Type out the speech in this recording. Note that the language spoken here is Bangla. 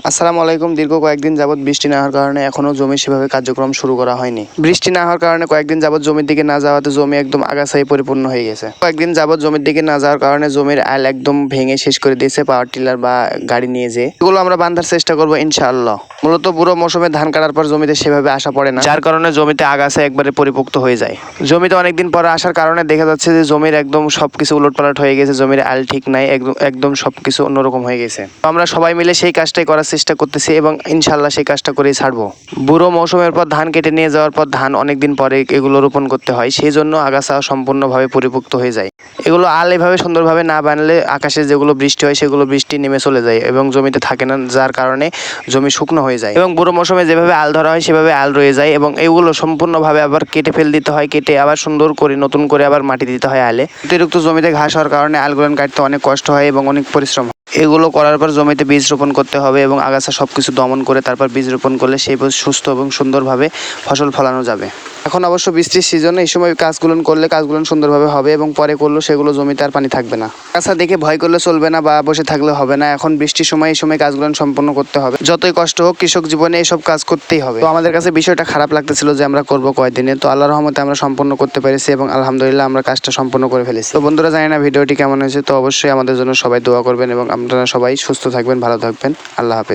আসসালামু আলাইকুম। দীর্ঘ কয়েকদিন যাবৎ বৃষ্টি না হওয়ার কারণে এখনো জমি সেভাবে কার্যক্রম শুরু করা হয়নি। বৃষ্টি না হওয়ার কারণে কয়েকদিন যাবৎ জমির দিকে না যাওয়াতে জমি একদম আগাছায় পরিপূর্ণ হয়ে গেছে। কয়েকদিন যাবৎ জমির দিকে না যাওয়ার কারণে জমির আল একদম ভেঙে শেষ করে দিয়েছে পাওয়ার টিলার বা গাড়ি নিয়ে যেয়ে। এগুলো আমরা বাঁধার চেষ্টা করবো ইনশাআল্লাহ। মূলত বুড়ো মৌসুমে ধান কাটার পর জমিতে সেভাবে আসা পড়ে না, যার কারণে জমিতে আগাছা একবারে পরিপুক্ত হয়ে যায়। জমিতে অনেকদিন পরে আসার কারণে দেখা যাচ্ছে যে জমির একদম সবকিছু উলটপালট হয়ে গেছে, জমির আল ঠিক নাই, একদম সবকিছু অন্যরকম হয়ে গেছে। আমরা সবাই মিলে সেই কাজটাই করার চেষ্টা করতেছি এবং ইনশাল্লাহ সেই কাজটা করেই ছাড়বো। বুড়ো মৌসুমের পর ধান কেটে নিয়ে যাওয়ার পর ধান অনেকদিন পরে এগুলো রোপণ করতে হয়, সেই জন্য আগাছা সম্পূর্ণভাবে পরিপুক্ত হয়ে যায়। এগুলো আল এভাবে সুন্দরভাবে না বানলে আকাশে যেগুলো বৃষ্টি হয় সেগুলো বৃষ্টি নেমে চলে যায় এবং জমিতে থাকে না, যার কারণে জমি শুকনো হয়ে যায় এবং বুড়ো মৌসুমে যেভাবে আল ধরা হয় সেভাবে আল রয়ে যায় এবং এগুলো সম্পূর্ণভাবে আবার কেটে ফেল দিতে হয়, কেটে আবার সুন্দর করে নতুন করে আবার মাটি দিতে হয় আলে। অতিরিক্ত জমিতে ঘাস হওয়ার কারণে আলগুলো কাটতে অনেক কষ্ট হয় এবং অনেক পরিশ্রম হয়। এগুলো করার পর জমিতে বীজ রোপণ করতে হবে এবং আগাছা সবকিছু দমন করে তারপর বীজ রোপণ করলে সেই সুস্থ এবং সুন্দরভাবে ফসল ফলানো যাবে। এখন অবশ্য বৃষ্টির সিজনে এই সময় কাজগুলো করলে কাজগুলো সুন্দরভাবে হবে এবং পরে করলেও সেগুলো জমিতে আর পানি থাকবে না। আগাছা দেখে ভয় করলে চলবে না বা বসে থাকলে হবে না। এখন বৃষ্টির সময় এই সময় কাজগুলো সম্পন্ন করতে হবে। যতই কষ্ট হোক কৃষক জীবনে এইসব কাজ করতেই হবে। তো আমাদের কাছে বিষয়টা খারাপ লাগতেছিল যে আমরা করবো কয়দিনে, তো আল্লাহর রহমতে আমরা সম্পন্ন করতে পেরেছি এবং আলহামদুলিল্লাহ আমরা কাজটা সম্পন্ন করে ফেলেছি। তো বন্ধুরা, জানি না ভিডিওটি কেমন হয়েছে, তো অবশ্যই আমাদের জন্য সবাই দোয়া করবেন এবং আপনারা সবাই সুস্থ থাকবেন, ভালো থাকবেন। আল্লাহ হাফেজ।